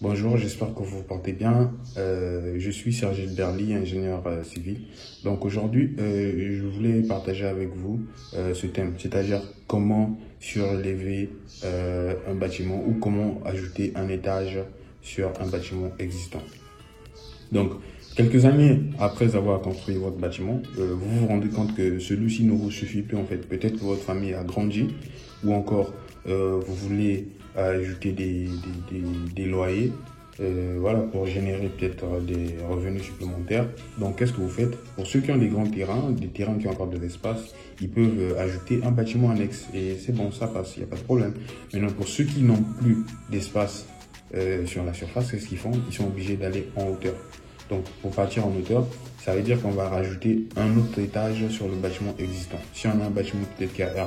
Bonjour, j'espère que vous vous portez bien. Je suis Serge Berly, ingénieur civil. Donc aujourd'hui, je voulais partager avec vous ce thème, c'est-à-dire comment surélever un bâtiment ou comment ajouter un étage sur un bâtiment existant. Donc, quelques années après avoir construit votre bâtiment, vous vous rendez compte que celui-ci ne vous suffit plus en fait. Peut-être que votre famille a grandi ou encore vous voulez ajouter des loyers, voilà, pour générer peut-être des revenus supplémentaires. Donc, qu'est-ce que vous faites? Pour ceux qui ont des grands terrains, des terrains qui ont encore de l'espace, ils peuvent ajouter un bâtiment annexe et c'est bon, ça passe, il n'y a pas de problème. Maintenant, pour ceux qui n'ont plus d'espace sur la surface, qu'est-ce qu'ils font? Ils sont obligés d'aller en hauteur. Donc, pour partir en hauteur, ça veut dire qu'on va rajouter un autre étage sur le bâtiment existant. Si on a un bâtiment peut-être qui a R+1,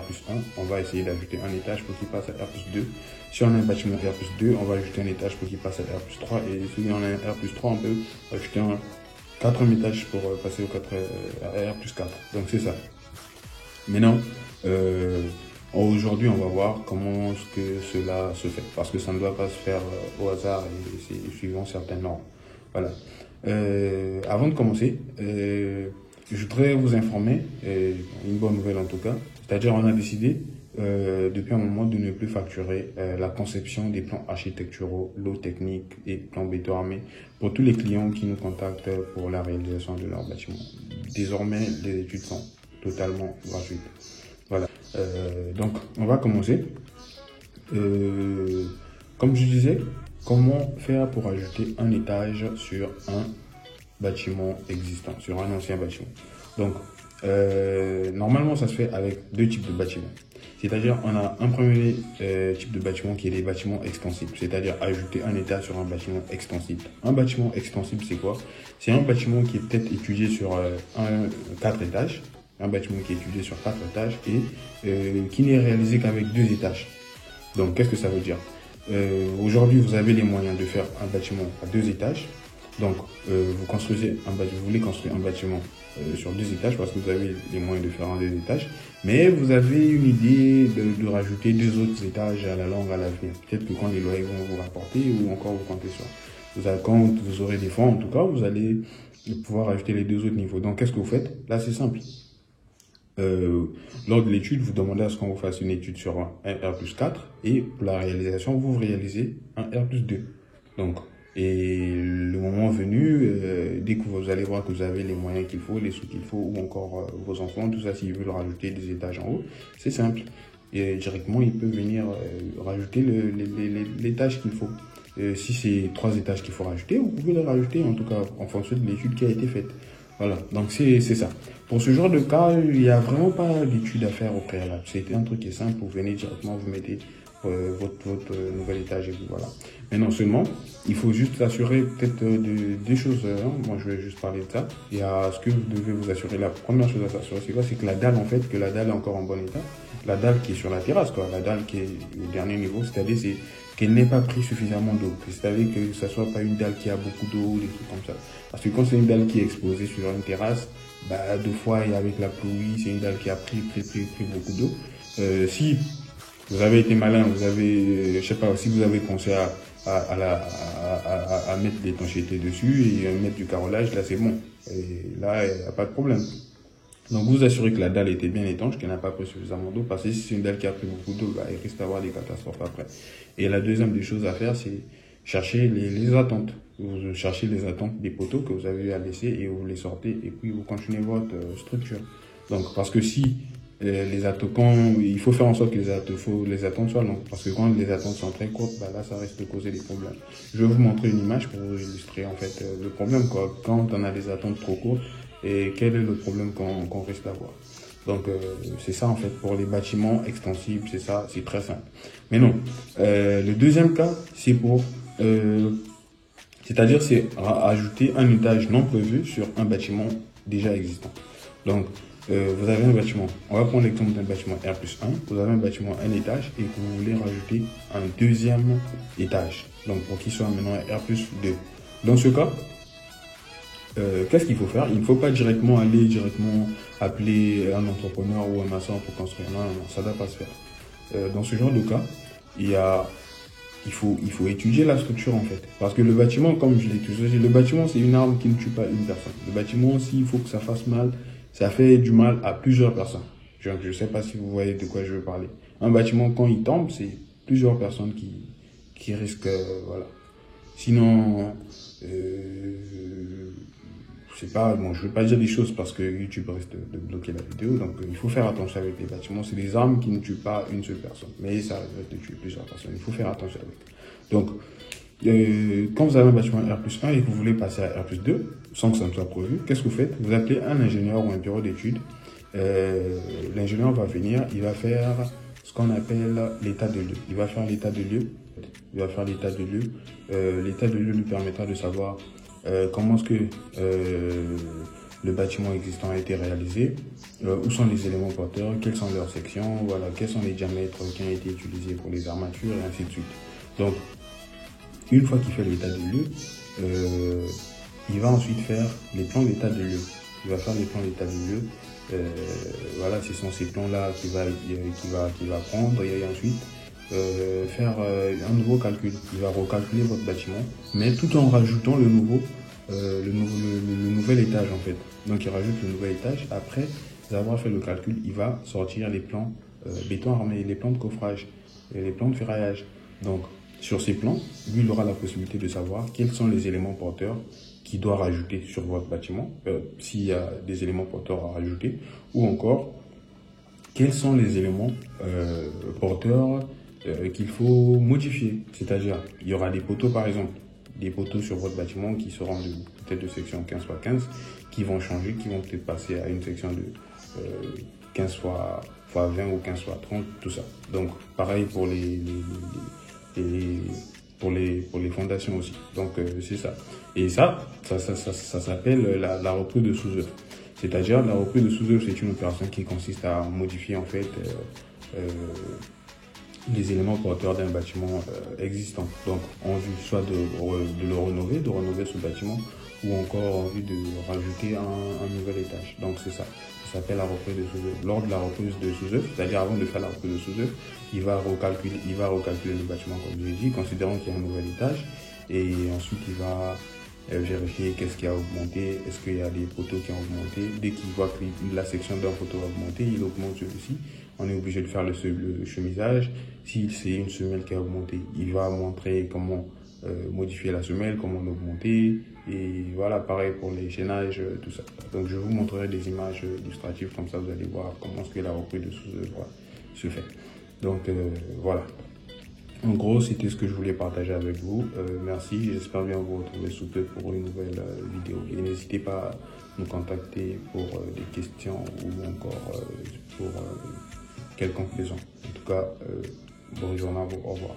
on va essayer d'ajouter un étage pour qu'il passe à R+2. Si on a un bâtiment R+2, on va ajouter un étage pour qu'il passe à R+3. Et si on a un R+3, on peut ajouter un quatrième étage pour passer à R+4. Donc, c'est ça. Maintenant, aujourd'hui, on va voir comment que cela se fait. Parce que ça ne doit pas se faire au hasard et c'est suivant certaines normes. Voilà. Avant de commencer, je voudrais vous informer, une bonne nouvelle en tout cas, c'est-à-dire on a décidé depuis un moment de ne plus facturer la conception des plans architecturaux, lots techniques et plans béton armé pour tous les clients qui nous contactent pour la réalisation de leur bâtiment. Désormais, les études sont totalement gratuites. Voilà. Donc, on va commencer. Comme je disais, comment faire pour ajouter un étage sur un bâtiment existant, sur un ancien bâtiment. Donc, normalement, ça se fait avec deux types de bâtiments. C'est-à-dire, on a un premier type de bâtiment qui est les bâtiments extensibles, c'est-à-dire ajouter un étage sur un bâtiment extensible. Un bâtiment extensible, c'est quoi? C'est un bâtiment qui est peut-être étudié sur 4 étages, un bâtiment qui est étudié sur 4 étages et qui n'est réalisé qu'avec 2 étages. Donc, qu'est-ce que ça veut dire? Aujourd'hui, vous avez les moyens de faire un bâtiment à 2 étages. Donc, vous voulez construire un bâtiment sur 2 étages parce que vous avez les moyens de faire un 2 étages. Mais vous avez une idée de rajouter 2 autres étages à la longue, à l'avenir. Peut-être que quand les loyers vont vous rapporter ou encore vous comptez sur. Quand vous aurez des fonds, en tout cas, vous allez pouvoir rajouter les 2 autres niveaux. Donc, qu'est-ce que vous faites? Là, c'est simple. Lors de l'étude, vous demandez à ce qu'on vous fasse une étude sur un R+4 et pour la réalisation, vous réalisez un R+2. Donc, et le moment venu, dès que vous allez voir que vous avez les moyens qu'il faut, les sous qu'il faut, ou encore vos enfants, tout ça, s'ils veulent rajouter des étages en haut, c'est simple. Et directement, ils peuvent venir rajouter l'étage qu'il faut. Si c'est 3 étages qu'il faut rajouter, vous pouvez les rajouter, en tout cas, en fonction de l'étude qui a été faite. Voilà, donc c'est ça. Pour ce genre de cas, il n'y a vraiment pas d'étude à faire au préalable. C'est un truc qui est simple, vous venez directement, vous mettez votre nouvel étage et puis voilà. Mais non seulement, il faut juste s'assurer peut-être des choses. Moi, je vais juste parler de ça. Il y a ce que vous devez vous assurer. La première chose à s'assurer, c'est quoi? C'est que la dalle, en fait, que la dalle est encore en bon état. La dalle qui est sur la terrasse, quoi. La dalle qui est au dernier niveau, c'est-à-dire c'est qu'elle n'ait pas pris suffisamment d'eau. C'est-à-dire que ça soit pas une dalle qui a beaucoup d'eau, des trucs comme ça. Parce que quand c'est une dalle qui est exposée sur une terrasse, bah, 2 fois et avec la pluie, c'est une dalle qui a pris beaucoup d'eau. Si vous avez été malin, vous avez, je sais pas, si vous avez pensé à mettre l'étanchéité dessus et mettre du carrelage, là c'est bon. Et là, il n'y a pas de problème. Donc vous assurez que la dalle était bien étanche, qu'elle n'a pas pris suffisamment d'eau, parce que si c'est une dalle qui a pris beaucoup d'eau, bah, il risque d'avoir des catastrophes après. Et la deuxième des choses à faire, c'est chercher les attentes. Vous cherchez les attentes des poteaux que vous avez eu à laisser et vous les sortez et puis vous continuez votre structure. Donc parce que si les attaquants, il faut faire en sorte que les attentes soient longues. Parce que quand les attentes sont très courtes, bah là, ça risque de causer des problèmes. Je vais vous montrer une image pour vous illustrer en fait le problème, quoi. Quand on a des attentes trop courtes, et quel est le problème qu'on risque d'avoir. Donc, c'est ça en fait pour les bâtiments extensibles, c'est ça, c'est très simple. Mais non, le deuxième cas, c'est pour, c'est-à-dire c'est ajouter un étage non prévu sur un bâtiment déjà existant. Donc, vous avez un bâtiment, on va prendre l'exemple d'un bâtiment R+1, vous avez un bâtiment un étage et que vous voulez rajouter un deuxième étage, donc pour qu'il soit maintenant R+2. Dans ce cas, qu'est-ce qu'il faut faire? Il ne faut pas directement appeler un entrepreneur ou un maçon pour construire. Non, ça ne doit pas se faire. Dans ce genre de cas, il y a il faut étudier la structure en fait. Parce que le bâtiment, comme je l'ai toujours dit, le bâtiment c'est une arme qui ne tue pas une personne. Le bâtiment, s'il faut que ça fasse mal, ça fait du mal à plusieurs personnes. Je ne sais pas si vous voyez de quoi je veux parler. Un bâtiment, quand il tombe, c'est plusieurs personnes qui risquent, voilà. Sinon, je sais pas, bon, je veux pas dire des choses parce que YouTube risque de bloquer la vidéo, donc il faut faire attention avec les bâtiments. C'est des armes qui ne tuent pas une seule personne, mais ça risque de tuer plusieurs personnes. Il faut faire attention avec. Donc, quand vous avez un bâtiment R+1 et que vous voulez passer à R+2, sans que ça ne soit prévu, qu'est-ce que vous faites? Vous appelez un ingénieur ou un bureau d'études. L'ingénieur va venir, il va faire ce qu'on appelle l'état de lieu. Il va faire l'état de lieu. Il va faire l'état de lieu. L'état de lieu lui permettra de savoir comment est-ce que le bâtiment existant a été réalisé, où sont les éléments porteurs, quelles sont leurs sections, voilà, quels sont les diamètres qui ont été utilisés pour les armatures et ainsi de suite. Donc, une fois qu'il fait l'état de lieu, il va ensuite faire les plans d'état de lieu. Il va faire les plans d'état de lieu. Voilà, ce sont ces plans-là qu'il va prendre et ensuite faire un nouveau calcul. Il va recalculer votre bâtiment, mais tout en rajoutant le nouvel étage en fait. Donc il rajoute le nouvel étage. Après avoir fait le calcul, il va sortir les plans béton armé, les plans de coffrage, et les plans de ferraillage. Donc sur ces plans, lui, il aura la possibilité de savoir quels sont les éléments porteurs qu'il doit rajouter sur votre bâtiment, s'il y a des éléments porteurs à rajouter, ou encore quels sont les éléments porteurs qu'il faut modifier. C'est-à-dire, il y aura des poteaux par exemple, des poteaux sur votre bâtiment qui seront peut-être de section 15 x 15, qui vont changer, qui vont peut-être passer à une section de 15 x 20 ou 15 x 30, tout ça. Donc, pareil pour les fondations aussi. Donc, c'est ça. Et ça s'appelle la reprise de sous-œuvre. C'est-à-dire, la reprise de sous-œuvre, c'est une opération qui consiste à modifier en fait les éléments porteurs d'un bâtiment existant. Donc, en vue soit de le rénover, de rénover ce bâtiment, ou encore en vue de rajouter un nouvel étage. Donc, c'est ça. Ça s'appelle la reprise de sous-œuvre. Lors de la reprise de sous-œuvre, c'est-à-dire avant de faire la reprise de sous-œuvre, il va recalculer le bâtiment, comme je l'ai dit, considérant qu'il y a un nouvel étage. Et ensuite, il va vérifier qu'est-ce qui a augmenté, est-ce qu'il y a des poteaux qui ont augmenté. Dès qu'il voit que la section d'un poteau a augmenté, il augmente celui-ci. On est obligé de faire le chemisage. Si c'est une semelle qui a augmenté, il va montrer comment modifier la semelle, comment l'augmenter. Et voilà, pareil pour les chaînages, tout ça. Donc je vous montrerai des images illustratives, comme ça vous allez voir comment est-ce que la reprise de sous-œuvre se fait. Donc voilà. En gros, c'était ce que je voulais partager avec vous. Merci, j'espère bien vous retrouver sous peu pour une nouvelle vidéo. Et n'hésitez pas à nous contacter pour des questions ou encore pour quelconque besoin. En tout cas, bonne journée à vous, au revoir.